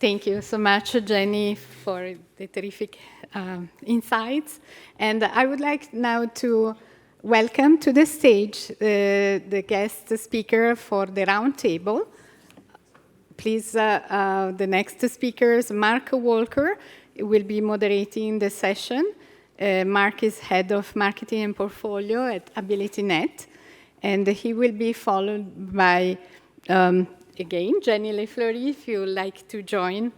Thank you so much, Jenny, for the terrific insights. And I would like now to welcome to the stage the guest speaker for the roundtable. Please, the next speaker is Mark Walker. He will be moderating the session. Mark is head of marketing and portfolio at AbilityNet, and he will be followed by, again, Jenny LeFleury. If you would like to join,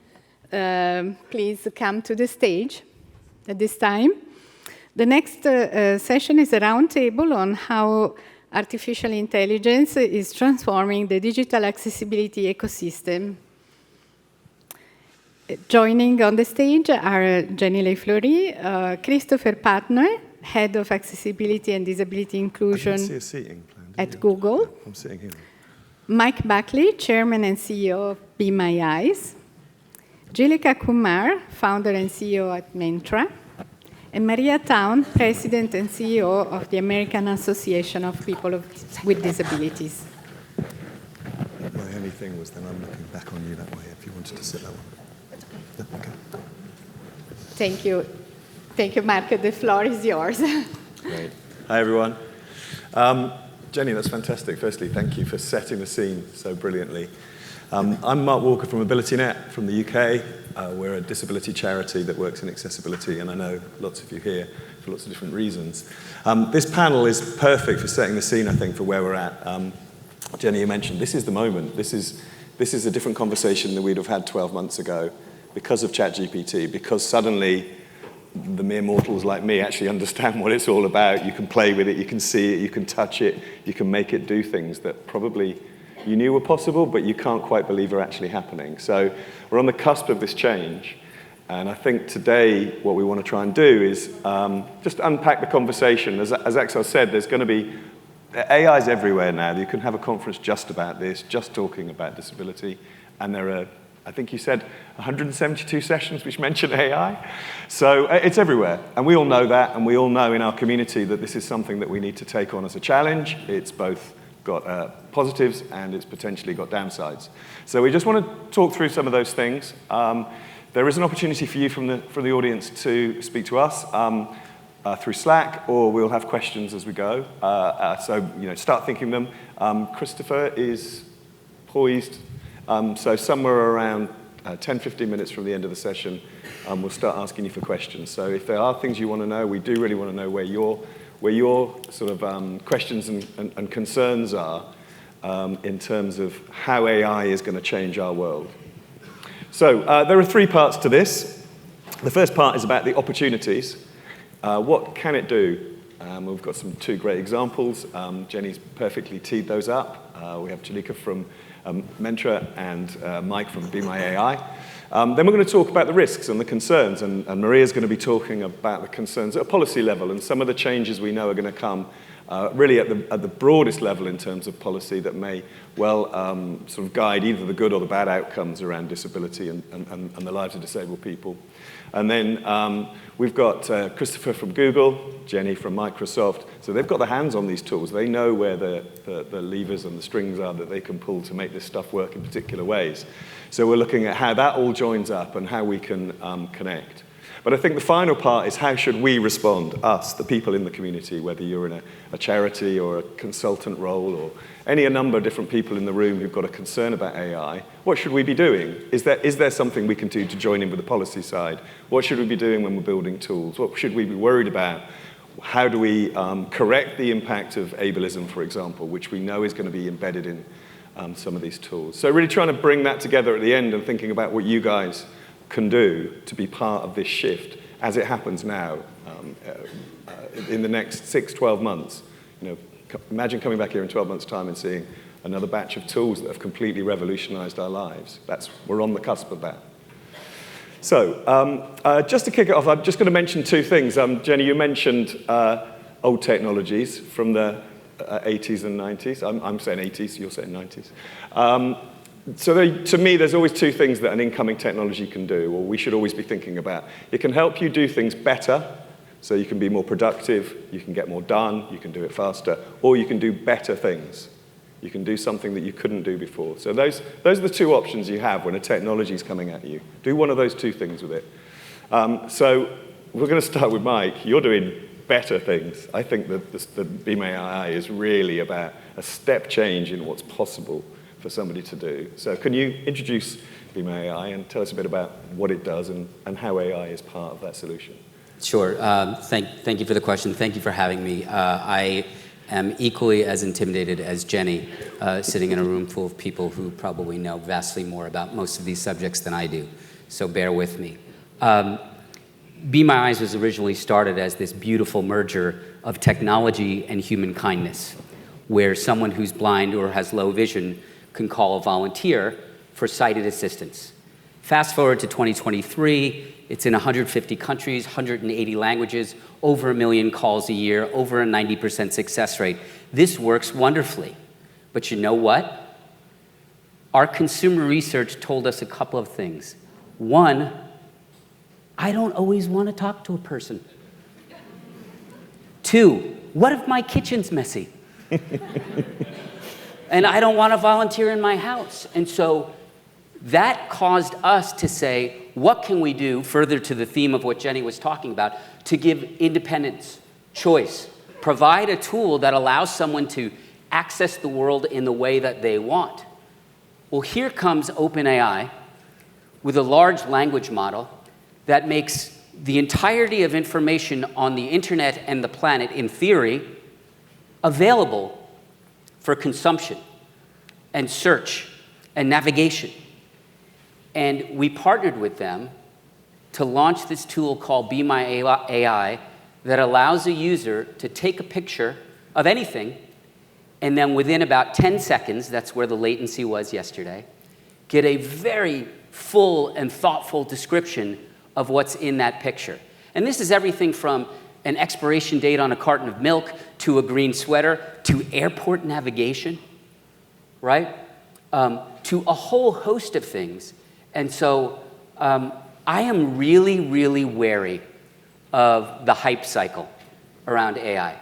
please come to the stage at this time. The next session is a roundtable on how artificial intelligence is transforming the digital accessibility ecosystem. Joining on the stage are Jenny LeFleury, Christopher Partner, Head of Accessibility and Disability Inclusion at Google. I'm sitting here. Mike Buckley, Chairman and CEO of Be My Eyes. Jilika Kumar, Founder and CEO at Mentra. And Maria Town, President and CEO of the American Association of People with Disabilities. My only thing was then I'm looking back on you that way if you wanted to sit that one. Okay. Thank you. Thank you, Mark. The floor is yours. Great. Hi, everyone. Jenny, that's fantastic. Firstly, thank you for setting the scene so brilliantly. I'm Mark Walker from AbilityNet from the UK. We're a disability charity that works in accessibility, and I know lots of you here for lots of different reasons. This panel is perfect for setting the scene, I think, for where we're at. Jenny, you mentioned this is the moment. This is a different conversation than we'd have had 12 months ago because of ChatGPT, because suddenly the mere mortals like me actually understand what it's all about. You can play with it, you can see it, you can touch it, you can make it do things that probably you knew were possible, but you can't quite believe are actually happening. So we're on the cusp of this change. And I think today what we want to try and do is just unpack the conversation. As Axel said, there's going to be AI's everywhere now. You can have a conference just about this, just talking about disability. And there are, I think you said, 172 sessions which mention AI. So it's everywhere. And we all know that. And we all know in our community that this is something that we need to take on as a challenge. It's both got positives and it's potentially got downsides. So we just want to talk through some of those things. There is an opportunity for you from the audience to speak to us through Slack, or we'll have questions as we go. So start thinking them. Christopher is poised. So somewhere around 10, 15 minutes from the end of the session, we'll start asking you for questions. So if there are things you want to know, we do really want to know where your sort of questions and concerns are in terms of how AI is going to change our world. So there are three parts to this. The first part is about the opportunities. What can it do? We've got two great examples. Jenny's perfectly teed those up. We have Jilika from Mentra and Mike from Be My AI. Then we're going to talk about the risks and the concerns, and Maria's going to be talking about the concerns at a policy level and some of the changes we know are going to come really at the broadest level in terms of policy that may well sort of guide either the good or the bad outcomes around disability and the lives of disabled people. And then we've got Christopher from Google, Jenny from Microsoft. So they've got their hands on these tools. They know where the levers and the strings are that they can pull to make this stuff work in particular ways. So we're looking at how that all joins up and how we can connect. But I think the final part is how should we respond, us, the people in the community, whether you're in a charity or a consultant role or a number of different people in the room who've got a concern about AI. What should we be doing? Is there something we can do to join in with the policy side? What should we be doing when we're building tools? What should we be worried about? How do we correct the impact of ableism, for example, which we know is going to be embedded in some of these tools? So really trying to bring that together at the end and thinking about what you guys can do to be part of this shift as it happens now in the next 6-12 months. Imagine coming back here in 12 months' time and seeing another batch of tools that have completely revolutionized our lives. We're on the cusp of that. So just to kick it off, I'm just going to mention two things. Jenny, you mentioned old technologies from the 80s and 90s. I'm saying 80s, you're saying 90s. So to me, there's always two things that an incoming technology can do, or we should always be thinking about. It can help you do things better, so you can be more productive, you can get more done, you can do it faster, or you can do better things. You can do something that you couldn't do before. So those are the two options you have when a technology is coming at you. Do one of those two things with it. So we're going to start with Mike. You're doing better things. I think that the Beam AI is really about a step change in what's possible for somebody to do. So can you introduce Beam AI and tell us a bit about what it does and how AI is part of that solution? Sure. Thank you for the question. Thank you for having me. I am equally as intimidated as Jenny, sitting in a room full of people who probably know vastly more about most of these subjects than I do. So bear with me. Be My Eyes was originally started as this beautiful merger of technology and human kindness, where someone who's blind or has low vision can call a volunteer for sighted assistance. Fast forward to 2023, it's in 150 countries, 180 languages, over 1 million calls a year, over a 90% success rate. This works wonderfully. But you know what? Our consumer research told us a couple of things. One, I don't always want to talk to a person. Two, what if my kitchen's messy? And I don't want to volunteer in my house. And so that caused us to say, what can we do, further to the theme of what Jenny was talking about, to give independence, choice, provide a tool that allows someone to access the world in the way that they want. Well, here comes OpenAI with a large language model that makes the entirety of information on the internet and the planet, in theory, available for consumption and search and navigation. And we partnered with them to launch this tool called Be My AI that allows a user to take a picture of anything, and then within about 10 seconds, that's where the latency was yesterday, get a very full and thoughtful description of what's in that picture. And this is everything from an expiration date on a carton of milk to a green sweater to airport navigation, right? To a whole host of things. And so I am really, really wary of the hype cycle around AI.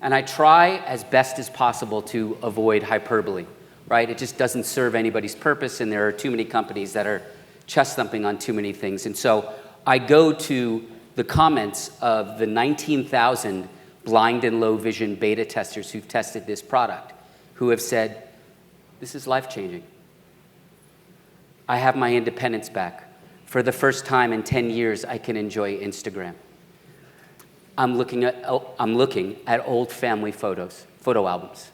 And I try as best as possible to avoid hyperbole, right? It just doesn't serve anybody's purpose, and there are too many companies that are chest thumping on too many things. And so I go to the comments of the 19,000 blind and low vision beta testers who've tested this product, who have said, this is life-changing. I have my independence back. For the first time in 10 years, I can enjoy Instagram. I'm looking at old family photos, photo albums,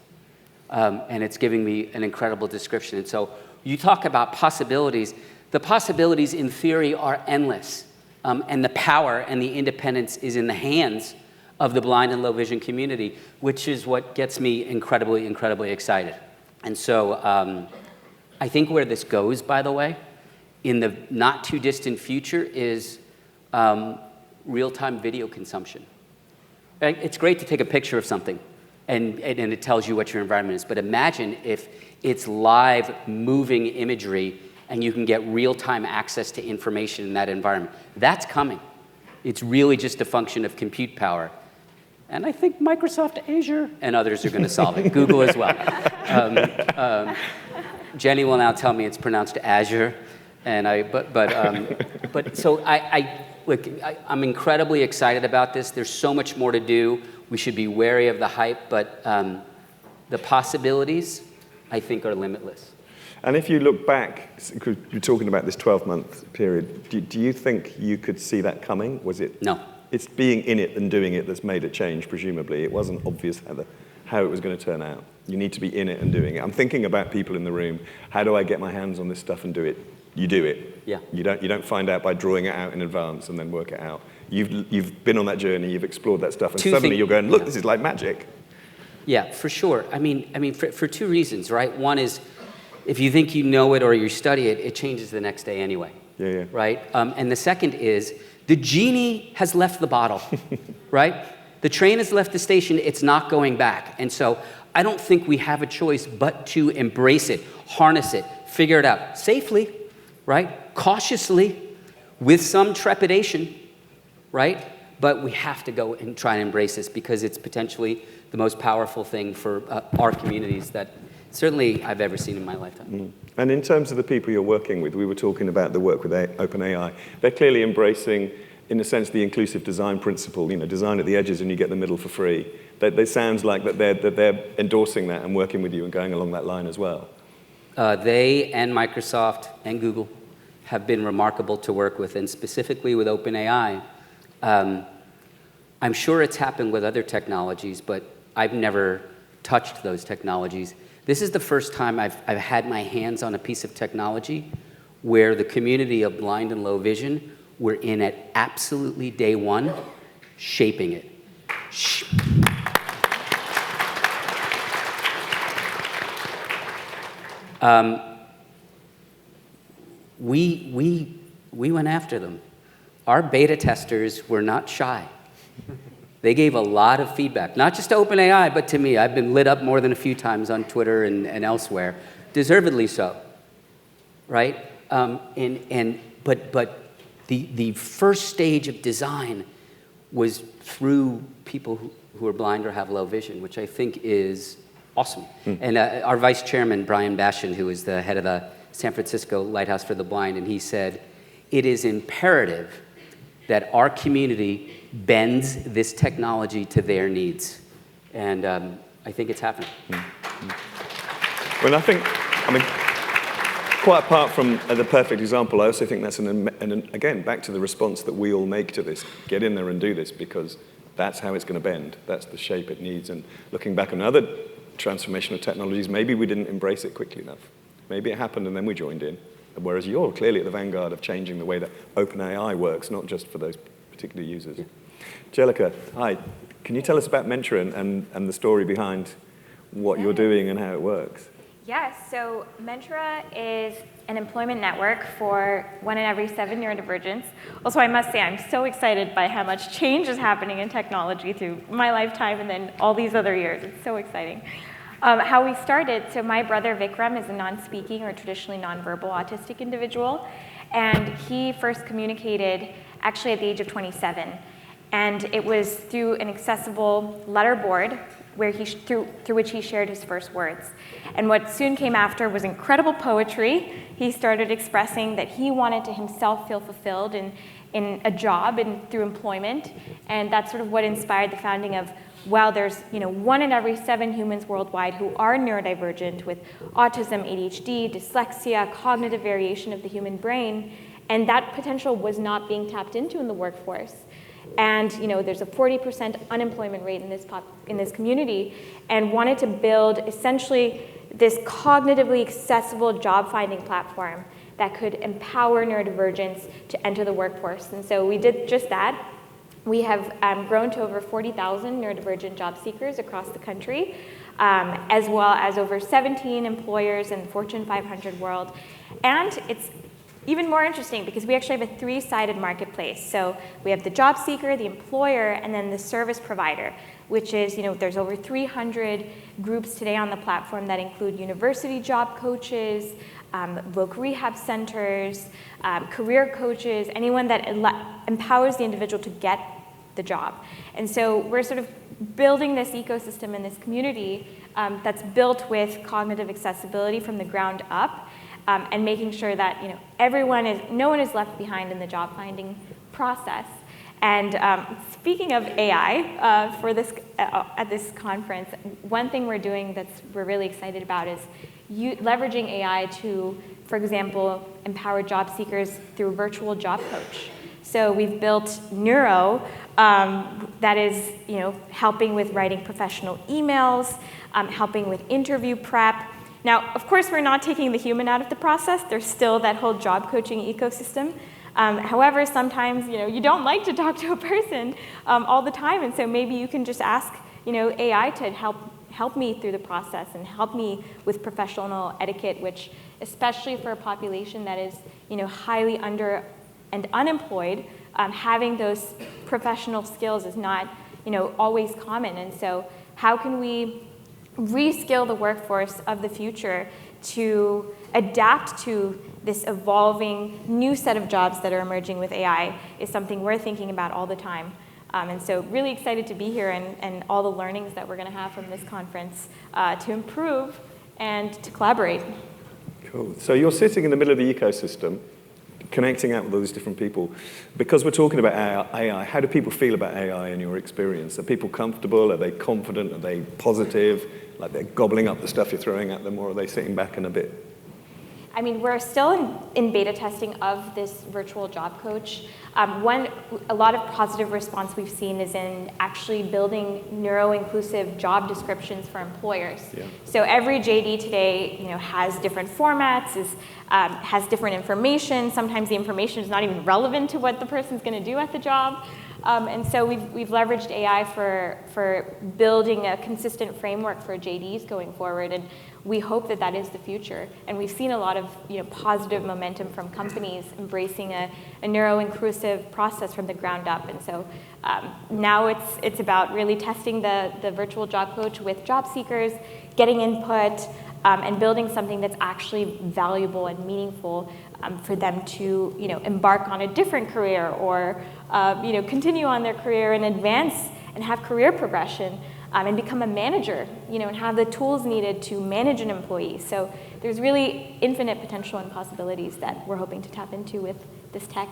and it's giving me an incredible description. And so you talk about possibilities. The possibilities in theory are endless, and the power and the independence is in the hands of the blind and low vision community, which is what gets me incredibly, incredibly excited. And so I think where this goes, by the way, in the not too distant future is real-time video consumption. It's great to take a picture of something and it tells you what your environment is, but imagine if it's live, moving imagery and you can get real-time access to information in that environment. That's coming. It's really just a function of compute power. And I think Microsoft Azure and others are going to solve it. Google as well. Jenny will now tell me it's pronounced Azure, and so I'm incredibly excited about this. There's so much more to do. We should be wary of the hype, but the possibilities, I think, are limitless. And if you look back, because you're talking about this 12-month period, do you think you could see that coming? Was it? No. It's being in it and doing it that's made a change, presumably. It wasn't obvious how it was going to turn out. You need to be in it and doing it. I'm thinking about people in the room. How do I get my hands on this stuff and do it? You do it. Yeah. You don't find out by drawing it out in advance and then work it out. You've been on that journey. You've explored that stuff, and suddenly you're going, look, this is like magic. Yeah, for sure. I mean, for two reasons, right? One is, if you think you know it or you study it, it changes the next day anyway. Yeah. Right? And the second is, the genie has left the bottle, right? The train has left the station. It's not going back. And so I don't think we have a choice but to embrace it, harness it, figure it out safely, right? Cautiously, with some trepidation, right? But we have to go and try and embrace this because it's potentially the most powerful thing for our communities that certainly I've ever seen in my lifetime. And in terms of the people you're working with, we were talking about the work with OpenAI. They're clearly embracing, in a sense, the inclusive design principle, design at the edges and you get the middle for free. It sounds like that they're endorsing that and working with you and going along that line as well. They and Microsoft and Google have been remarkable to work with, and specifically with OpenAI. I'm sure it's happened with other technologies, but I've never touched those technologies. This is the first time I've had my hands on a piece of technology where the community of blind and low vision were in at absolutely day one, shaping it. We went after them. Our beta testers were not shy. They gave a lot of feedback, not just to OpenAI, but to me. I've been lit up more than a few times on Twitter and elsewhere, deservedly so, right? But the first stage of design was through people who are blind or have low vision, which I think is awesome. And our vice chairman, Brian Bashan, who is the head of the San Francisco Lighthouse for the Blind, and he said, it is imperative that our community bends this technology to their needs. And I think it's happening. Well, quite apart from the perfect example, I also think that's, again, back to the response that we all make to this. Get in there and do this, because that's how it's going to bend. That's the shape it needs. And looking back on other transformational technologies, maybe we didn't embrace it quickly enough. Maybe it happened and then we joined in. Whereas you're clearly at the vanguard of changing the way that OpenAI works, not just for those particular users. Yeah. Jellica, hi. Can you tell us about Mentra and the story behind what you're doing and how it works? Yes, so Mentra is an employment network for 1 in every 7 neurodivergents. Also, I must say, I'm so excited by how much change is happening in technology through my lifetime and then all these other years. It's so exciting. How we started, so my brother Vikram is a non-speaking or traditionally nonverbal autistic individual, and he first communicated actually at the age of 27. And it was through an accessible letterboard where through which he shared his first words. And what soon came after was incredible poetry. He started expressing that he wanted to himself feel fulfilled in a job and through employment. And that's sort of what inspired the founding of, well, there's 1 in every 7 humans worldwide who are neurodivergent with autism, ADHD, dyslexia, cognitive variation of the human brain, and that potential was not being tapped into in the workforce. And there's a 40% unemployment rate in this community, and wanted to build essentially this cognitively accessible job-finding platform that could empower neurodivergents to enter the workforce. And so we did just that. We have grown to over 40,000 neurodivergent job seekers across the country, as well as over 17 employers in the Fortune 500 world. And it's even more interesting because we actually have a 3-sided marketplace. So we have the job seeker, the employer, and then the service provider, which is, there's over 300 groups today on the platform that include university job coaches, voc rehab centers, career coaches, anyone that empowers the individual to get the job. And so we're sort of building this ecosystem in this community that's built with cognitive accessibility from the ground up, and making sure that no one is left behind in the job finding process. And speaking of AI, at this conference, one thing we're doing we're really excited about is leveraging AI to, for example, empower job seekers through a virtual job coach. So we've built Neuro that is helping with writing professional emails, helping with interview prep. Now, of course, we're not taking the human out of the process. There's still that whole job coaching ecosystem. However, sometimes you don't like to talk to a person all the time, and so maybe you can just ask AI to help me through the process and help me with professional etiquette, which, especially for a population that is highly under and unemployed, having those professional skills is not always common. And so, how can we reskill the workforce of the future to adapt to this evolving new set of jobs that are emerging with AI is something we're thinking about all the time. And so really excited to be here and all the learnings that we're going to have from this conference to improve and to collaborate. Cool. So you're sitting in the middle of the ecosystem, connecting out with all these different people. Because we're talking about AI, how do people feel about AI in your experience? Are people comfortable? Are they confident? Are they positive? Like they're gobbling up the stuff you're throwing at them, or are they sitting back and a bit? I mean, we're still in beta testing of this virtual job coach. A lot of positive response we've seen is in actually building neuro-inclusive job descriptions for employers. Yeah. So every JD today, has different formats, has different information. Sometimes the information is not even relevant to what the person's going to do at the job. And so we've leveraged AI for building a consistent framework for JDs going forward, and we hope that that is the future. And we've seen a lot of positive momentum from companies embracing a neuro-inclusive process from the ground up. And so now it's about really testing the virtual job coach with job seekers, getting input, and building something that's actually valuable and meaningful for them to embark on a different career or continue on their career and advance and have career progression and become a manager, and have the tools needed to manage an employee. So there's really infinite potential and possibilities that we're hoping to tap into with this tech.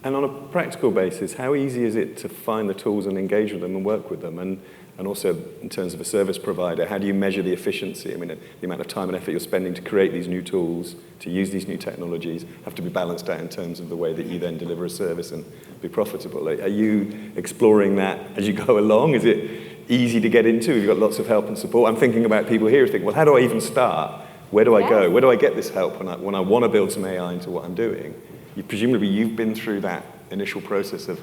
And on a practical basis, how easy is it to find the tools and engage with them and work with them? And also, in terms of a service provider, how do you measure the efficiency? I mean, the amount of time and effort you're spending to create these new tools, to use these new technologies, have to be balanced out in terms of the way that you then deliver a service and be profitable. Are you exploring that as you go along? Is it easy to get into? You've got lots of help and support. I'm thinking about people here who think, well, how do I even start? Where do I go? Where do I get this help when I want to build some AI into what I'm doing? Presumably, you've been through that initial process of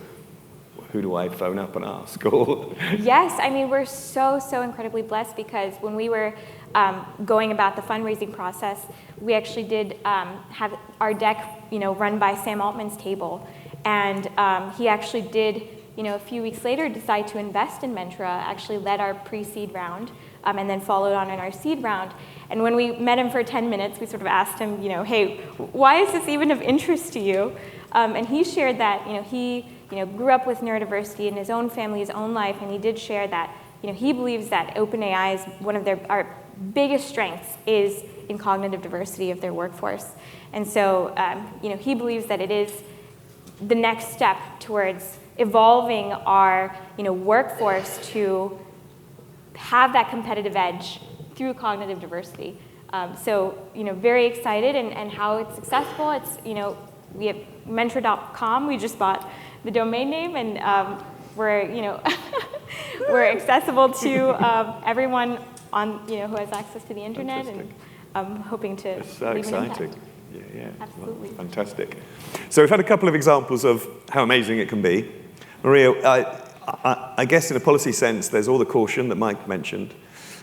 who do I phone up and ask? Yes, I mean, we're so incredibly blessed because when we were going about the fundraising process, we actually did have our deck, run by Sam Altman's table. And he actually did, a few weeks later, decide to invest in Mentra, actually led our pre-seed round, and then followed on in our seed round. And when we met him for 10 minutes, we sort of asked him, hey, why is this even of interest to you? And he shared that, he grew up with neurodiversity in his own family, his own life, and he did share that, he believes that OpenAI is one of our biggest strengths is in cognitive diversity of their workforce. And so, he believes that it is the next step towards evolving our, workforce to have that competitive edge through cognitive diversity. So, very excited and how it's successful. It's, we have Mentra.com. We just bought the domain name, and we're, we're accessible to everyone on, who has access to the internet, and I'm hoping to It's so leave an exciting. impact. Yeah. Absolutely. Fantastic. So we've had a couple of examples of how amazing it can be. Maria, I guess in a policy sense, there's all the caution that Mike mentioned.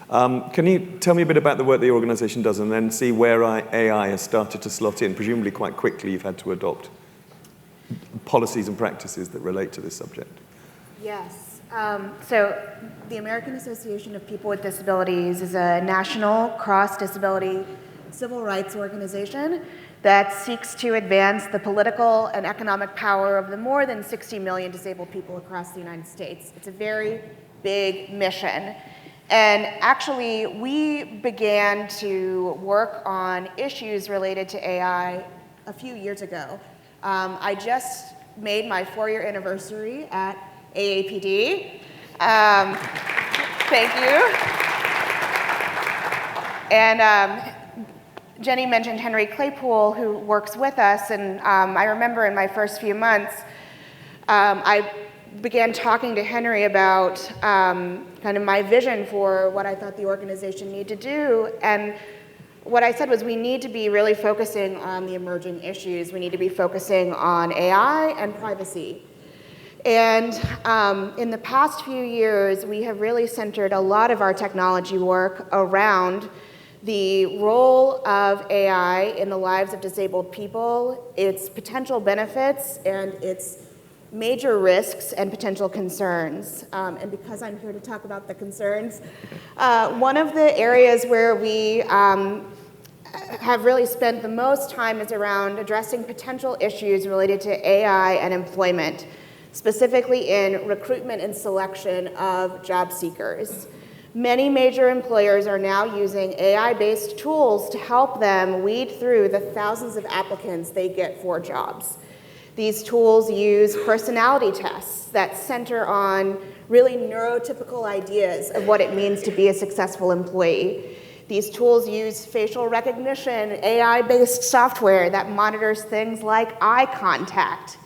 Can you tell me a bit about the work the organization does and then see where AI has started to slot in? Presumably quite quickly you've had to adopt policies and practices that relate to this subject. Yes. So the American Association of People with Disabilities is a national cross-disability civil rights organization that seeks to advance the political and economic power of the more than 60 million disabled people across the United States. It's a very big mission. And actually, we began to work on issues related to AI a few years ago. I just made my 4-year anniversary at AAPD. Thank you. And Jenny mentioned Henry Claypool, who works with us, and I remember in my first few months, I began talking to Henry about kind of my vision for what I thought the organization needed to do. And what I said was we need to be really focusing on the emerging issues. We need to be focusing on AI and privacy. And in the past few years, we have really centered a lot of our technology work around the role of AI in the lives of disabled people, its potential benefits, and its major risks and potential concerns. And because I'm here to talk about the concerns, one of the areas where we have really spent the most time is around addressing potential issues related to AI and employment, specifically in recruitment and selection of job seekers. Many major employers are now using AI-based tools to help them weed through the thousands of applicants they get for jobs. These tools use personality tests that center on really neurotypical ideas of what it means to be a successful employee. These tools use facial recognition, AI-based software that monitors things like eye contact.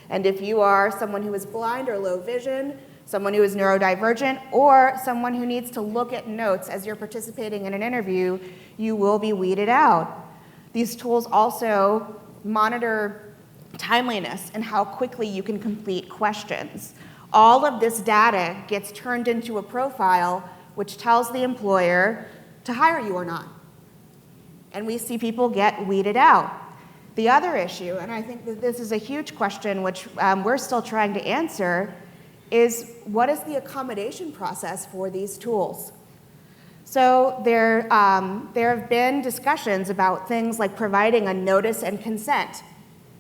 And if you are someone who is blind or low vision, someone who is neurodivergent, or someone who needs to look at notes as you're participating in an interview, you will be weeded out. These tools also monitor timeliness and how quickly you can complete questions. All of this data gets turned into a profile which tells the employer to hire you or not. And we see people get weeded out. The other issue, and I think that this is a huge question which we're still trying to answer, is what is the accommodation process for these tools? So there have been discussions about things like providing a notice and consent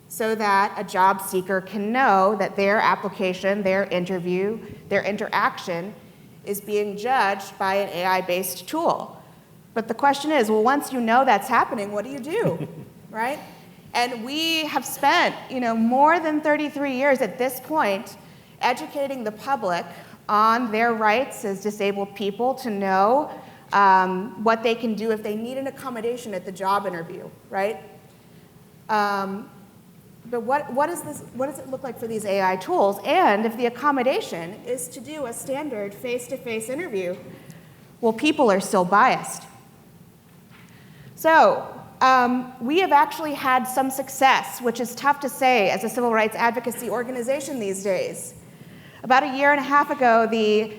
so that a job seeker can know that their application, their interview, their interaction is being judged by an AI-based tool. But the question is, well, once you know that's happening, what do you do, right? And we have spent, more than 33 years at this point educating the public on their rights as disabled people to know what they can do if they need an accommodation at the job interview, right? But what does it look like for these AI tools? And if the accommodation is to do a standard face-to-face interview, well, people are still biased. So we have actually had some success, which is tough to say as a civil rights advocacy organization these days. About a year and a half ago, the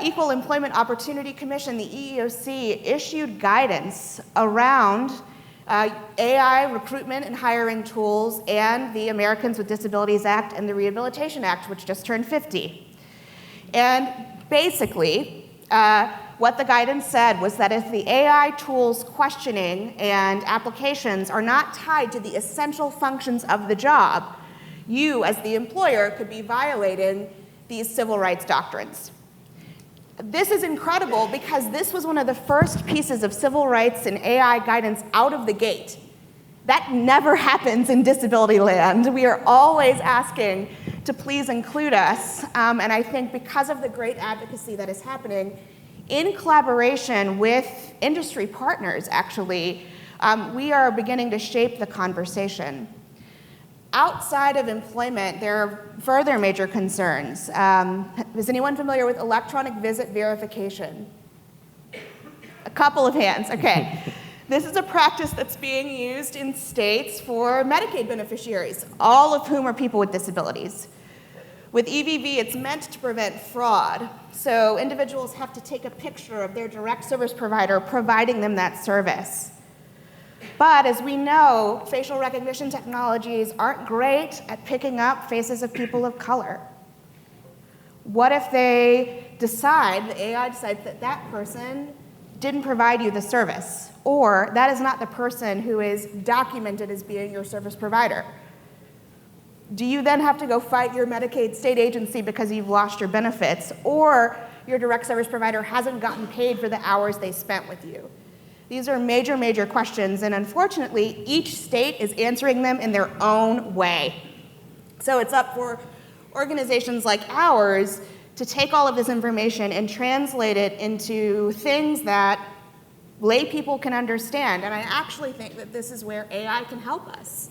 Equal Employment Opportunity Commission, the EEOC, issued guidance around AI recruitment and hiring tools and the Americans with Disabilities Act and the Rehabilitation Act, which just turned 50. And basically, what the guidance said was that if the AI tools questioning and applications are not tied to the essential functions of the job, you, as the employer, could be violating these civil rights doctrines. This is incredible because this was one of the first pieces of civil rights and AI guidance out of the gate. That never happens in disability land. We are always asking to please include us, and I think because of the great advocacy that is happening, in collaboration with industry partners, actually, we are beginning to shape the conversation. Outside of employment, there are further major concerns. Is anyone familiar with electronic visit verification? A couple of hands, okay. This is a practice that's being used in states for Medicaid beneficiaries, all of whom are people with disabilities. With EVV, it's meant to prevent fraud. So individuals have to take a picture of their direct service provider providing them that service. But as we know, facial recognition technologies aren't great at picking up faces of people of color. What if they decide, the AI decides that that person didn't provide you the service, or that is not the person who is documented as being your service provider? Do you then have to go fight your Medicaid state agency because you've lost your benefits, or your direct service provider hasn't gotten paid for the hours they spent with you? These are major, major questions, and unfortunately, each state is answering them in their own way. So it's up for organizations like ours to take all of this information and translate it into things that lay people can understand. And I actually think that this is where AI can help us,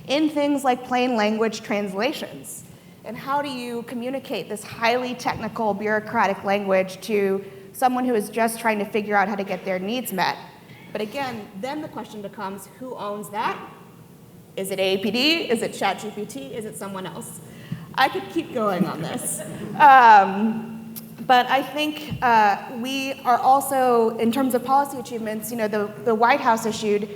in things like plain language translations. And how do you communicate this highly technical, bureaucratic language to someone who is just trying to figure out how to get their needs met? But again, then the question becomes, who owns that? Is it AAPD? Is it ChatGPT? Is it someone else? I could keep going on this. But I think we are also, in terms of policy achievements, the White House issued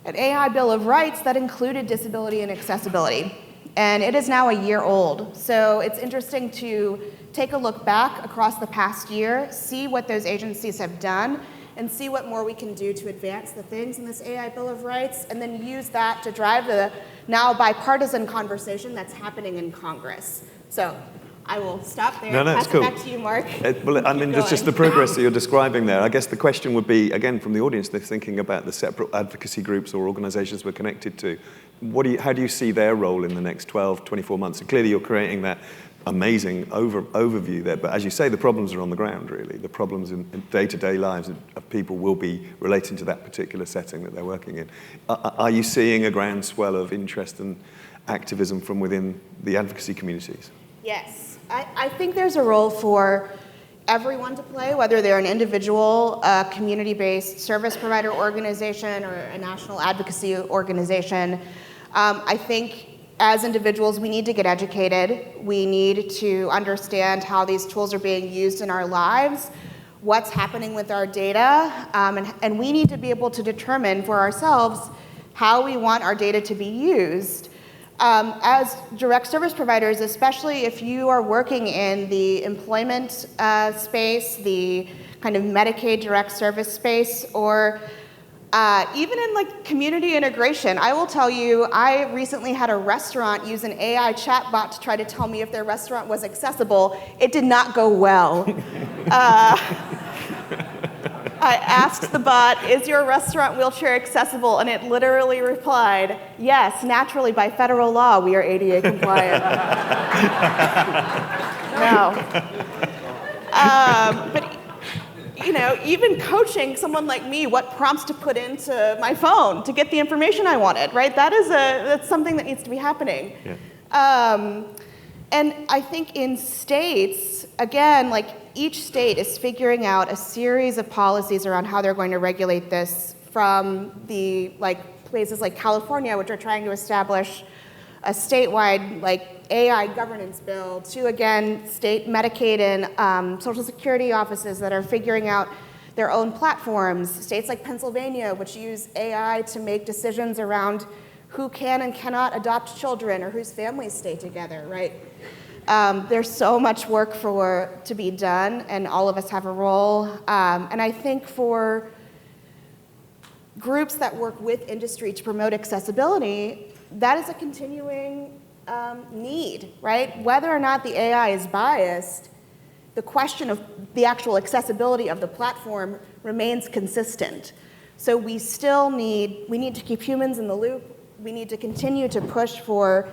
an AI Bill of Rights that included disability and accessibility. And it is now a year old. So it's interesting to take a look back across the past year, see what those agencies have done, and see what more we can do to advance the things in this AI Bill of Rights, and then use that to drive the now bipartisan conversation that's happening in Congress. So I will stop there. No, no, Pass it's cool. it back to you, Mark. Well, I mean, Keep it's just the going. progress that you're describing there. I guess the question would be, again, from the audience, they're thinking about the separate advocacy groups or organizations we're connected to. How do you see their role in the next 12, 24 months? And clearly, you're creating that amazing overview there. But as you say, the problems are on the ground, really. The problems in day-to-day lives of people will be relating to that particular setting that they're working in. Are you seeing a groundswell of interest and activism from within the advocacy communities? Yes. I think there's a role for everyone to play, whether they're an individual, community-based service provider organization, or a national advocacy organization. I think as individuals, we need to get educated. We need to understand how these tools are being used in our lives, what's happening with our data, and we need to be able to determine for ourselves how we want our data to be used. As direct service providers, especially if you are working in the employment space, the kind of Medicaid direct service space, or even in like community integration, I will tell you, I recently had a restaurant use an AI chatbot to try to tell me if their restaurant was accessible. It did not go well. I asked the bot, is your restaurant wheelchair accessible? And it literally replied, yes, naturally, by federal law, we are ADA compliant. No. But, you know, even coaching someone like me, what prompts to put into my phone to get the information I wanted, right? That's something that needs to be happening. Yeah. And I think in states, again, like each state is figuring out a series of policies around how they're going to regulate this, from the places like California, which are trying to establish a statewide AI governance bill, to again state Medicaid and Social Security offices that are figuring out their own platforms. States like Pennsylvania, which use AI to make decisions around who can and cannot adopt children or whose families stay together, right? There's so much work to be done, and all of us have a role. And I think for groups that work with industry to promote accessibility, that is a continuing need, right? Whether or not the AI is biased, the question of the actual accessibility of the platform remains consistent. So we need to keep humans in the loop. We need to continue to push for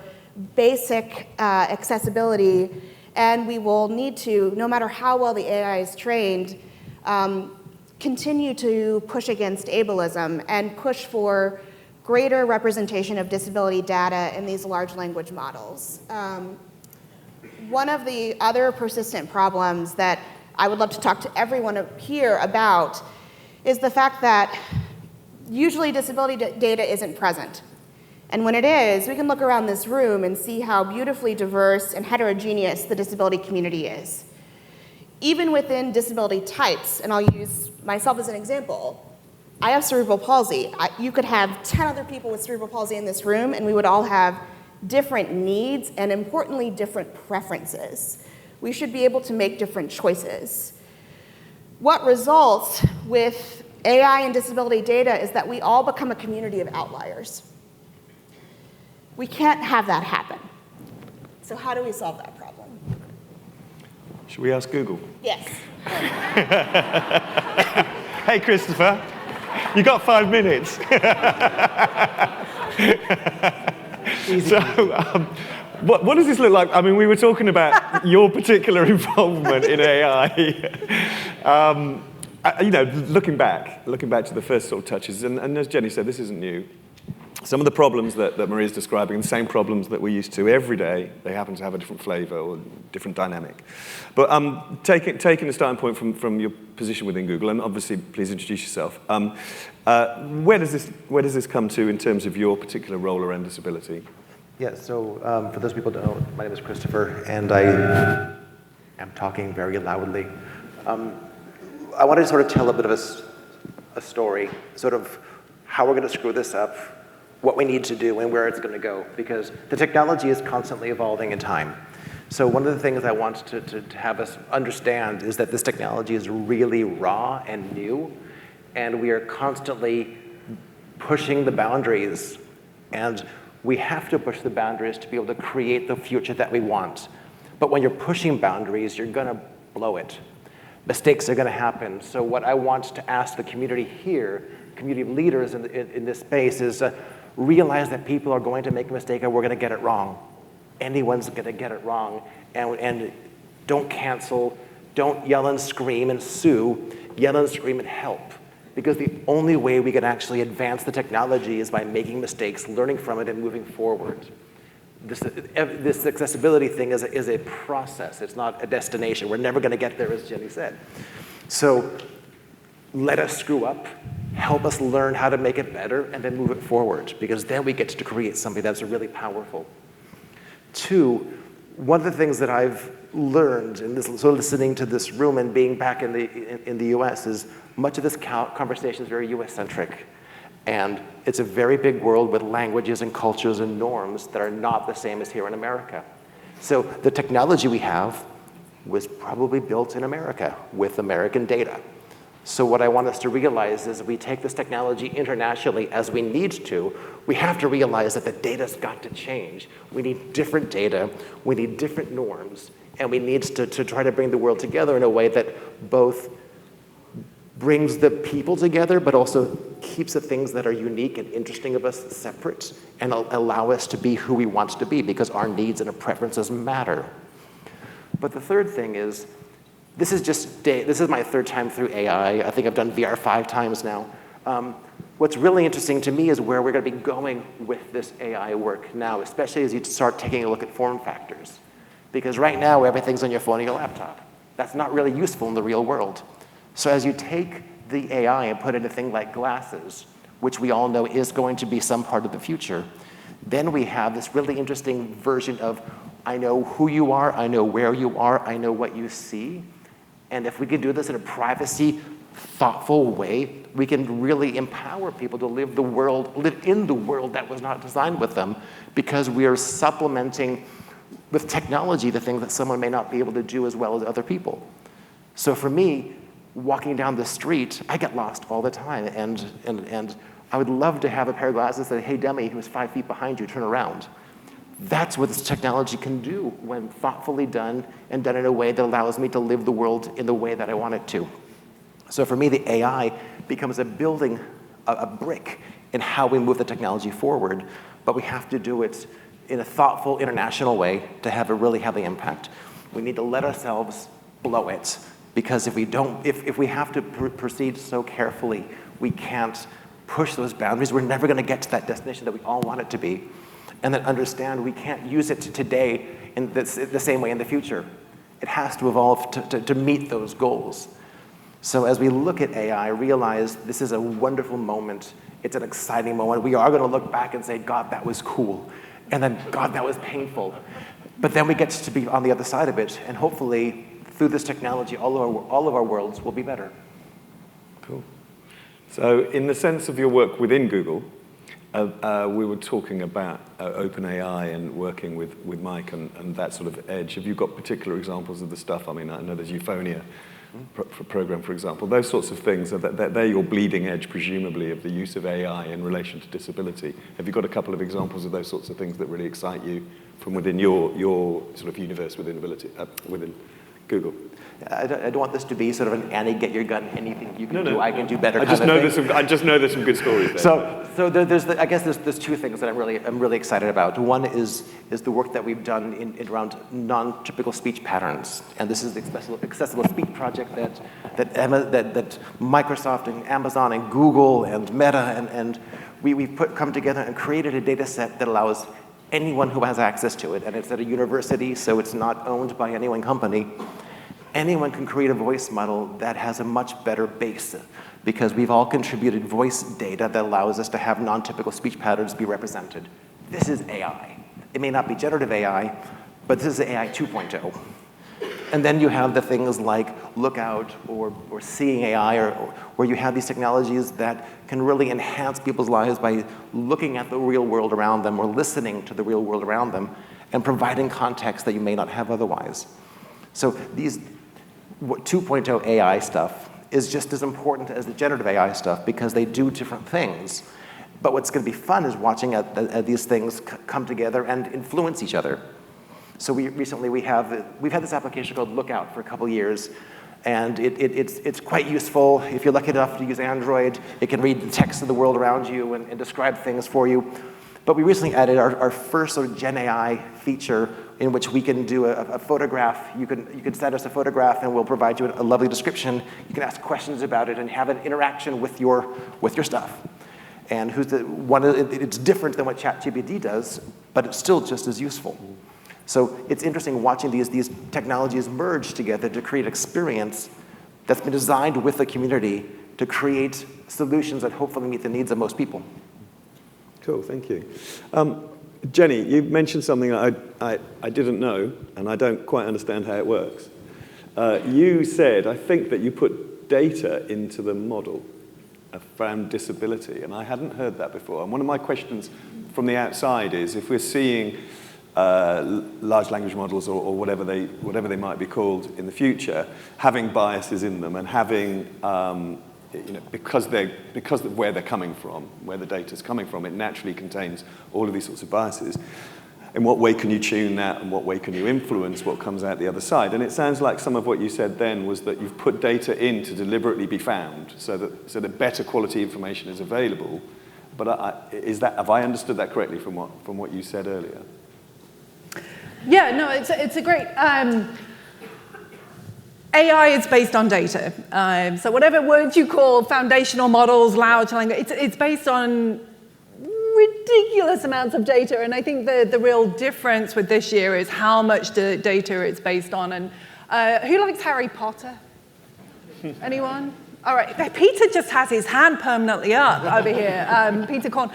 basic accessibility, and we will need to, no matter how well the AI is trained, continue to push against ableism and push for greater representation of disability data in these large language models. One of the other persistent problems that I would love to talk to everyone here about is the fact that usually disability data isn't present. And when it is, we can look around this room and see how beautifully diverse and heterogeneous the disability community is. Even within disability types, and I'll use myself as an example, I have cerebral palsy. You could have 10 other people with cerebral palsy in this room, and we would all have different needs and, importantly, different preferences. We should be able to make different choices. What results with AI and disability data is that we all become a community of outliers. We can't have that happen. So how do we solve that problem? Should we ask Google? Yes. Hey, Christopher, you got 5 minutes. So, what does this look like? I mean, we were talking about your particular involvement in AI. Looking back to the first sort of touches, and as Jenny said, this isn't new. Some of the problems that Maria's describing, the same problems that we're used to every day, they happen to have a different flavor or different dynamic. But taking a starting point from your position within Google, and obviously please introduce yourself, where does this come to in terms of your particular role around disability? Yeah, so for those people who don't know, my name is Christopher, and I am talking very loudly. I wanted to sort of tell a bit of a story, sort of how we're going to screw this up, what we need to do, and where it's going to go, because the technology is constantly evolving in time. So one of the things I want to have us understand is that this technology is really raw and new, and we are constantly pushing the boundaries, and we have to push the boundaries to be able to create the future that we want. But when you're pushing boundaries, you're going to blow it. Mistakes are going to happen. So what I want to ask the community here, community leaders in this space, is realize that people are going to make a mistake and we're going to get it wrong. Anyone's going to get it wrong. And don't cancel, don't yell and scream and sue, yell and scream and help. Because the only way we can actually advance the technology is by making mistakes, learning from it, and moving forward. This accessibility thing is a process. It's not a destination. We're never going to get there, as Jenny said. So let us screw up, help us learn how to make it better, and then move it forward, because then we get to create something that's really powerful. Two, one of the things that I've learned in this, sort of listening to this room and being back in the US, is much of this conversation is very US-centric. And it's a very big world with languages and cultures and norms that are not the same as here in America. So the technology we have was probably built in America with American data. So what I want us to realize is, if we take this technology internationally as we need to, we have to realize that the data's got to change. We need different data, we need different norms, and we need to try to bring the world together in a way that both brings the people together, but also keeps the things that are unique and interesting of us separate, and allow us to be who we want to be, because our needs and our preferences matter. But the third thing is, this is my third time through AI. I think I've done VR 5 times now. What's really interesting to me is where we're going to be going with this AI work now, especially as you start taking a look at form factors. Because right now, everything's on your phone or your laptop. That's not really useful in the real world. So as you take the AI and put it in a thing like glasses, which we all know is going to be some part of the future, then we have this really interesting version of, I know who you are, I know where you are, I know what you see. And if we can do this in a privacy, thoughtful way, we can really empower people to live in the world that was not designed with them, because we are supplementing with technology the things that someone may not be able to do as well as other people. So for me, walking down the street, I get lost all the time, and I would love to have a pair of glasses that say, hey, dummy, who's 5 feet behind you, turn around. That's what this technology can do when thoughtfully done, and done in a way that allows me to live the world in the way that I want it to. So for me, the AI becomes a brick in how we move the technology forward, but we have to do it in a thoughtful, international way to have a really heavy impact. We need to let ourselves blow it, because if we have to proceed so carefully, we can't push those boundaries. We're never going to get to that destination that we all want it to be. And then understand we can't use it today in the same way in the future. It has to evolve to meet those goals. So as we look at AI, realize this is a wonderful moment. It's an exciting moment. We are going to look back and say, God, that was cool. And then, God, that was painful. But then we get to be on the other side of it. And hopefully, through this technology, all of our worlds will be better. Cool. So in the sense of your work within Google, we were talking about OpenAI and working with Mike and that sort of edge. Have you got particular examples of the stuff? I mean, I know there's Euphonia program, for example. Those sorts of things, they're your bleeding edge, presumably, of the use of AI in relation to disability. Have you got a couple of examples of those sorts of things that really excite you from within your sort of universe within Google? I don't want this to be sort of an Annie, get your gun, anything you can do, I can do better I just know there's some good stories there. So I guess there's two things that I'm really excited about. One is the work that we've done around non-typical speech patterns, and this is the accessible speech project that Microsoft and Amazon and Google and Meta and we've come together and created a data set that allows anyone who has access to it, and it's at a university, so it's not owned by any one company. Anyone can create a voice model that has a much better base, because we've all contributed voice data that allows us to have non-typical speech patterns be represented. This is AI. It may not be generative AI, but this is AI 2.0. And then you have the things like Lookout or Seeing AI, or where you have these technologies that can really enhance people's lives by looking at the real world around them or listening to the real world around them and providing context that you may not have otherwise. So these 2.0 AI stuff is just as important as the generative AI stuff, because they do different things. But what's going to be fun is watching these things come together and influence each other. So we've had this application called Lookout for a couple years, and it's quite useful. If you're lucky enough to use Android, it can read the text of the world around you and describe things for you. But we recently added our first sort of Gen AI feature in which we can do a photograph. You can send us a photograph and we'll provide you a lovely description. You can ask questions about it and have an interaction with your stuff. And it's different than what ChatGPT does, but it's still just as useful. So it's interesting watching these technologies merge together to create experience that's been designed with the community to create solutions that hopefully meet the needs of most people. Cool, thank you. Jenny, you mentioned something I didn't know, and I don't quite understand how it works. You said, I think, that you put data into the model around disability, and I hadn't heard that before. And one of my questions from the outside is, if we're seeing large language models or whatever they might be called in the future, having biases in them and having because of where they're coming from, where the data's coming from, it naturally contains all of these sorts of biases. In what way can you tune that, and what way can you influence what comes out the other side? And it sounds like some of what you said then was that you've put data in to deliberately be found, so that better quality information is available. But have I understood that correctly from what you said earlier? Yeah, no, it's a great. AI is based on data. So whatever words you call foundational models, large language, it's based on ridiculous amounts of data. And I think the real difference with this year is how much data it's based on. And who likes Harry Potter? Anyone? All right, Peter just has his hand permanently up over here. Peter Korn.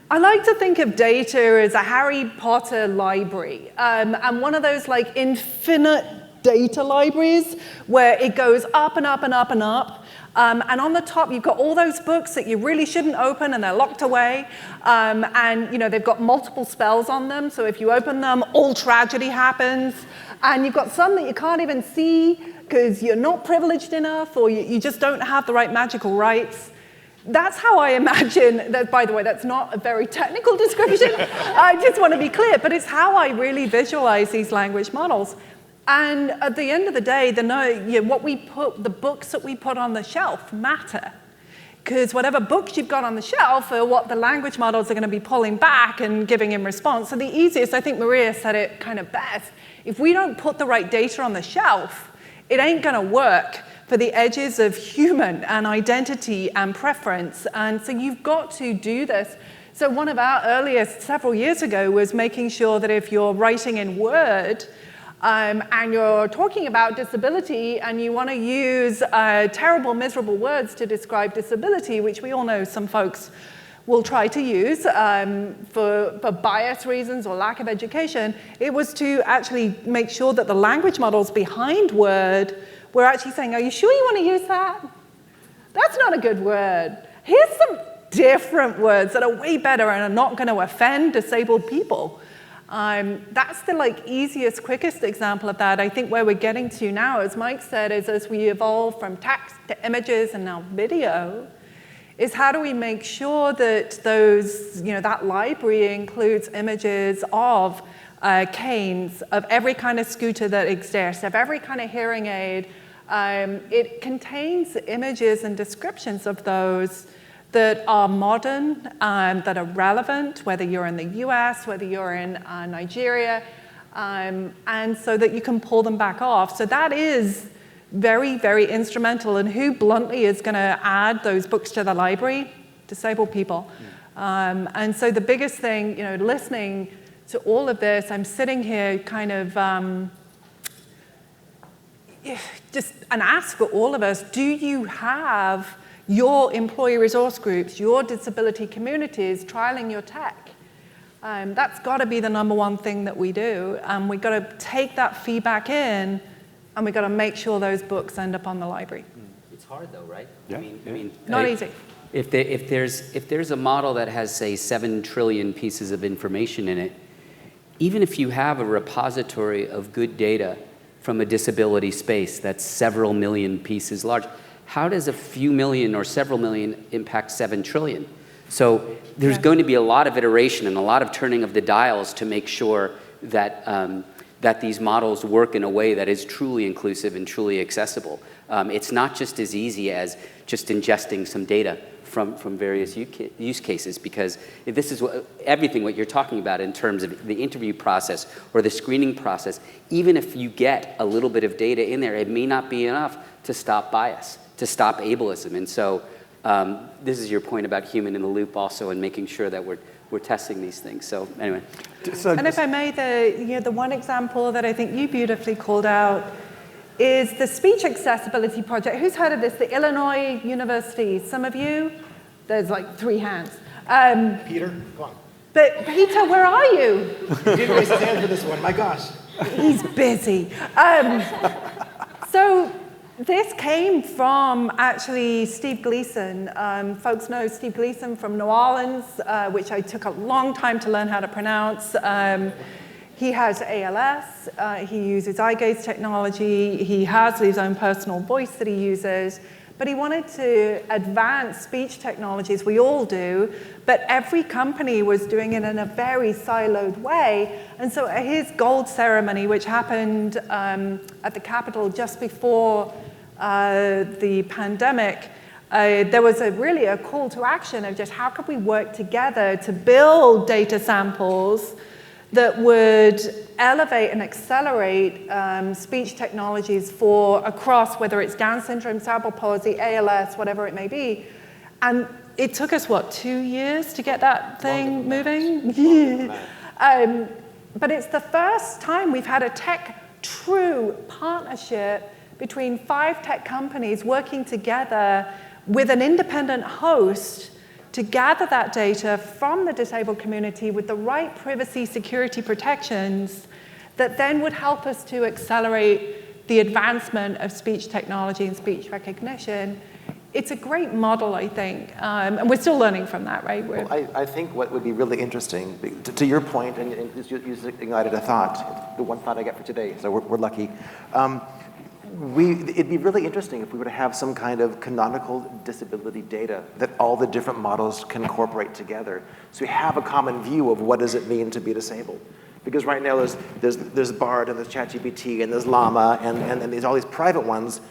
I like to think of data as a Harry Potter library, and one of those like infinite data libraries where it goes up and up and up and up. And on the top, you've got all those books that you really shouldn't open and they're locked away. And they've got multiple spells on them. So if you open them, all tragedy happens. And you've got some that you can't even see because you're not privileged enough or you just don't have the right magical rights. That's how I imagine that. By the way, that's not a very technical description. I just want to be clear. But it's how I really visualize these language models. And at the end of the day, the books that we put on the shelf matter. Because whatever books you've got on the shelf are what the language models are going to be pulling back and giving in response. So the easiest, I think Maria said it kind of best, if we don't put the right data on the shelf, it ain't going to work for the edges of human and identity and preference. And so you've got to do this. So one of our earliest, several years ago, was making sure that if you're writing in Word, and you're talking about disability and you want to use terrible, miserable words to describe disability, which we all know some folks will try to use for bias reasons or lack of education, it was to actually make sure that the language models behind Word were actually saying, are you sure you want to use that? That's not a good word. Here's some different words that are way better and are not going to offend disabled people. That's the easiest, quickest example of that. I think where we're getting to now, as Mike said, is as we evolve from text to images and now video, is how do we make sure that that library includes images of canes, of every kind of scooter that exists, of every kind of hearing aid. It contains images and descriptions of those that are modern, that are relevant, whether you're in the US, whether you're in Nigeria, and so that you can pull them back off. So that is very, very instrumental. And who bluntly is going to add those books to the library? Disabled people. And so the biggest thing, listening to all of this, I'm sitting here kind of just an ask for all of us, do you have your employee resource groups, your disability communities trialing your tech? That's got to be the number one thing that we do. We've got to take that feedback in, and we've got to make sure those books end up on the library. It's hard though, right? Yeah. I mean, not easy. If there's a model that has, say, 7 trillion pieces of information in it, even if you have a repository of good data from a disability space that's several million pieces large, how does a few million or several million impact 7 trillion? So there's going to be a lot of iteration and a lot of turning of the dials to make sure that these models work in a way that is truly inclusive and truly accessible. It's not just as easy as just ingesting some data from various use cases, because this is everything what you're talking about in terms of the interview process or the screening process. Even if you get a little bit of data in there, it may not be enough to stop bias, to stop ableism. And so this is your point about human in the loop also, and making sure that we're testing these things. So anyway. And if I may, the one example that I think you beautifully called out is the Speech Accessibility Project. Who's heard of this? The Illinois University. Some of you? There's like 3 hands. Peter, go on. But Peter, where are you? He didn't raise his hand for this one, my gosh. He's busy. So this came from actually Steve Gleason. Folks know Steve Gleason from New Orleans, which I took a long time to learn how to pronounce. He has ALS, he uses eye gaze technology, he has his own personal voice that he uses, but he wanted to advance speech technologies, we all do, but every company was doing it in a very siloed way. And so at his gold ceremony, which happened at the Capitol just before the pandemic, there was really a call to action of just how could we work together to build data samples that would elevate and accelerate speech technologies for across, whether it's Down syndrome, cerebral palsy, ALS, whatever it may be. And it took us, 2 years to get that thing moving? Yeah. But it's the first time we've had a true partnership between 5 tech companies working together with an independent host to gather that data from the disabled community with the right privacy security protections that then would help us to accelerate the advancement of speech technology and speech recognition. It's a great model, I think, and we're still learning from that, right? Well, I think what would be really interesting, to your point, and you ignited a thought, the one thought I got for today, so we're lucky. It'd be really interesting if we were to have some kind of canonical disability data that all the different models can incorporate together, so we have a common view of what does it mean to be disabled. Because right now there's Bard and there's ChatGPT and there's Llama and there's all these private ones.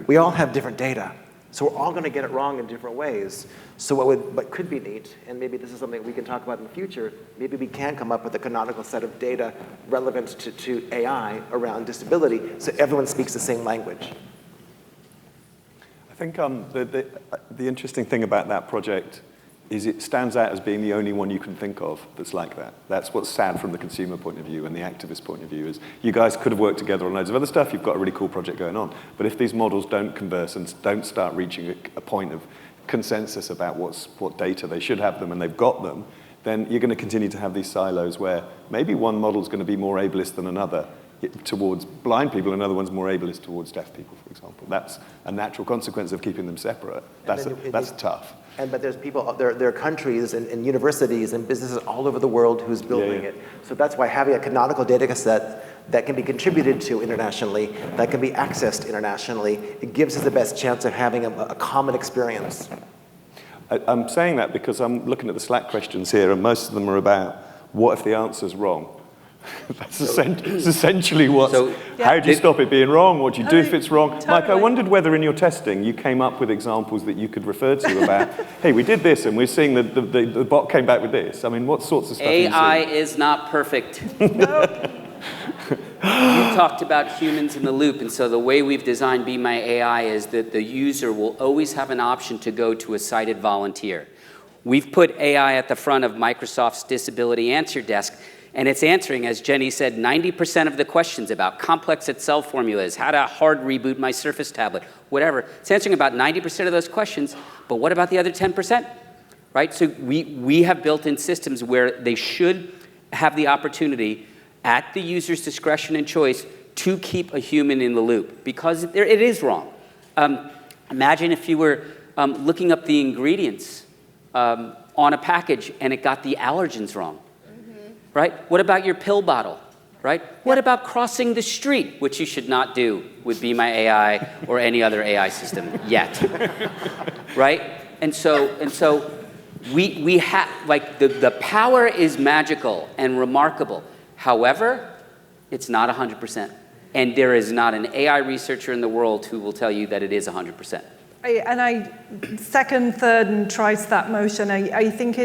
We all have different data, so we're all going to get it wrong in different ways. So what could be neat, and maybe this is something we can talk about in the future, maybe we can come up with a canonical set of data relevant to AI around disability, so everyone speaks the same language. I think the interesting thing about that project is it stands out as being the only one you can think of that's like that. That's what's sad from the consumer point of view and the activist point of view, is you guys could have worked together on loads of other stuff. You've got a really cool project going on. But if these models don't converse and don't start reaching a point of consensus about what data they should have them and they've got them, then you're going to continue to have these silos where maybe one model's going to be more ableist than another towards blind people, and another one's more ableist towards deaf people, for example. That's a natural consequence of keeping them separate. That's tough. But there's people, there are countries and universities and businesses all over the world who's building it. So that's why having a canonical data set that can be contributed to internationally, that can be accessed internationally, it gives us the best chance of having a common experience. I'm saying that because I'm looking at the Slack questions here, and most of them are about what if the answer's wrong? That's essentially what. How do you stop it being wrong? What do you do if it's wrong? Totally. Mike, I wondered whether in your testing you came up with examples that you could refer to about, hey, we did this and we're seeing the bot came back with this. I mean, what sorts of stuff AI are you seeing? is not perfect. You talked about humans in the loop, and so the way we've designed Be My AI is that the user will always have an option to go to a sighted volunteer. We've put AI at the front of Microsoft's Disability Answer Desk, and it's answering, as Jenny said, 90% of the questions about complex Excel formulas, how to hard reboot my Surface tablet, whatever. It's answering about 90% of those questions, but what about the other 10%? Right? So we have built in systems where they should have the opportunity at the user's discretion and choice to keep a human in the loop, because it is wrong. Imagine if you were looking up the ingredients on a package and it got the allergens wrong. Right? What about your pill bottle? Right? What about crossing the street, which you should not do with Be My AI or any other AI system yet? Right? And so we have, like, the power is magical and remarkable. However, it's not 100%. And there is not an AI researcher in the world who will tell you that it is 100%. I second, third, and trice that motion. I think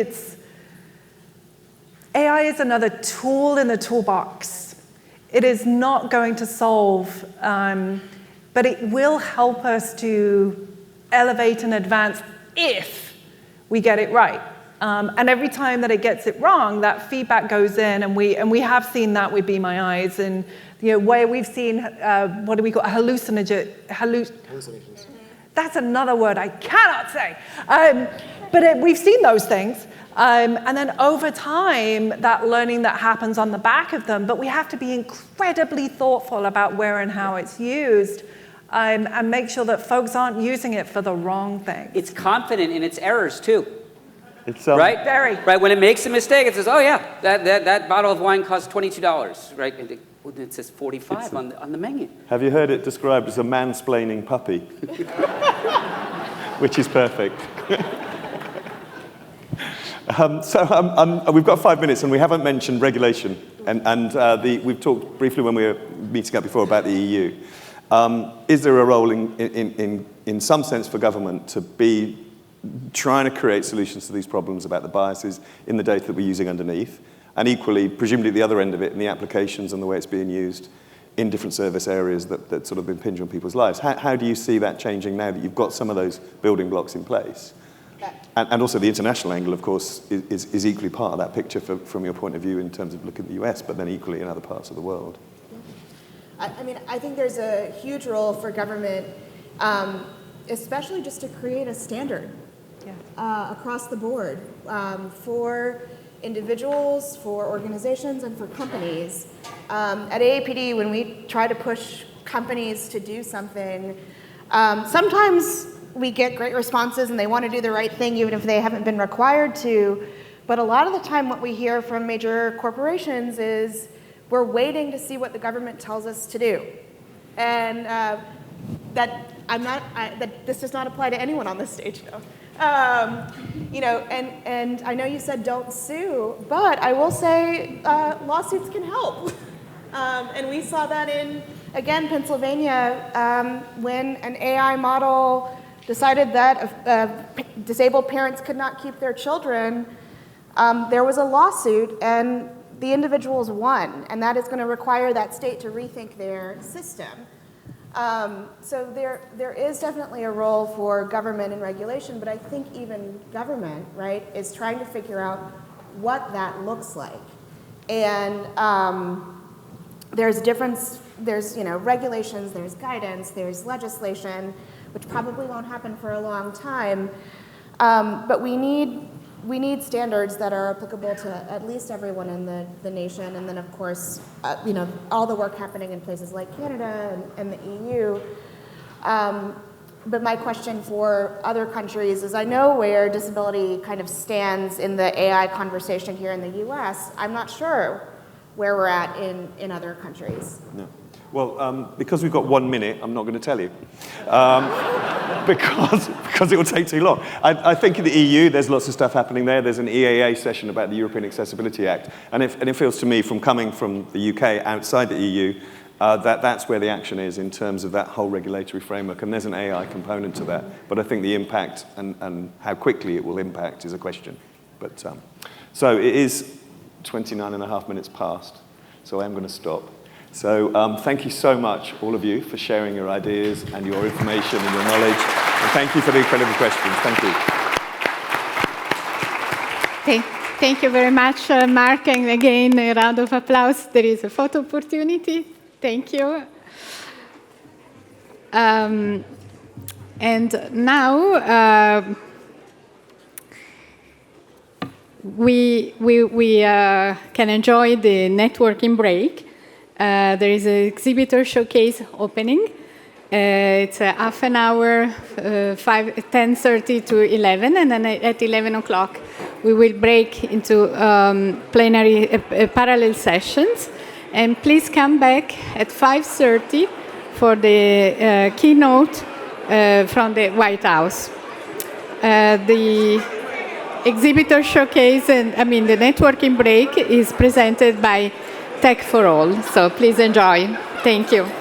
AI is another tool in the toolbox. It is not going to solve, but it will help us to elevate and advance if we get it right. And every time that it gets it wrong, that feedback goes in, and we have seen that with Be My Eyes, and where we've seen what do we call hallucinations. That's another word I cannot say. But we've seen those things. And then over time, that learning that happens on the back of them, but we have to be incredibly thoughtful about where and how it's used, and make sure that folks aren't using it for the wrong thing. It's confident in its errors, too. It's, right? Very. Right, when it makes a mistake, it says, oh yeah, that bottle of wine costs $22, right? And it says 45 on the menu. Have you heard it described as a mansplaining puppy? Which is perfect. We've got 5 minutes, and we haven't mentioned regulation. We've talked briefly when we were meeting up before about the EU. Is there a role in some sense for government to be trying to create solutions to these problems about the biases in the data that we're using underneath, and equally, presumably at the other end of it, in the applications and the way it's being used in different service areas that sort of impinge on people's lives? How do you see that changing now that you've got some of those building blocks in place? And also the international angle, of course, is equally part of that picture from your point of view in terms of looking at the US, but then equally in other parts of the world. I mean, I think there's a huge role for government, especially just to create a standard across the board for individuals, for organizations, and for companies. At AAPD, when we try to push companies to do something, sometimes we get great responses and they want to do the right thing even if they haven't been required to. But a lot of the time what we hear from major corporations is we're waiting to see what the government tells us to do. And this does not apply to anyone on this stage, though. And I know you said don't sue, but I will say lawsuits can help. And we saw that in, again, Pennsylvania, when an AI model decided that disabled parents could not keep their children, there was a lawsuit, and the individuals won, and that is going to require that state to rethink their system. So there is definitely a role for government and regulation, but I think even government, right, is trying to figure out what that looks like. And there's regulations, there's guidance, there's legislation, which probably won't happen for a long time. But we need standards that are applicable to at least everyone in the nation, and then of course, all the work happening in places like Canada and the EU. But my question for other countries is, I know where disability kind of stands in the AI conversation here in the US. I'm not sure where we're at in other countries. No. Well, because we've got 1 minute, I'm not going to tell you, because it will take too long. I think in the EU, there's lots of stuff happening there. There's an EAA session about the European Accessibility Act, and it feels to me, from coming from the UK outside the EU, that's where the action is in terms of that whole regulatory framework, and there's an AI component to that. But I think the impact and how quickly it will impact is a question. But so it is 29 and a half minutes past, so I am going to stop. So thank you so much, all of you, for sharing your ideas and your information and your knowledge. And thank you for the incredible questions. Thank you. Thank you very much, Mark. And again, a round of applause. There is a photo opportunity. Thank you. And now we can enjoy the networking break. There is an exhibitor showcase opening. It's a half an hour, 10:30 to 11, and then at 11 o'clock we will break into plenary parallel sessions. And please come back at 5:30 for the keynote from the White House. The exhibitor showcase, the networking break is presented by Tech for All. So please enjoy. Thank you.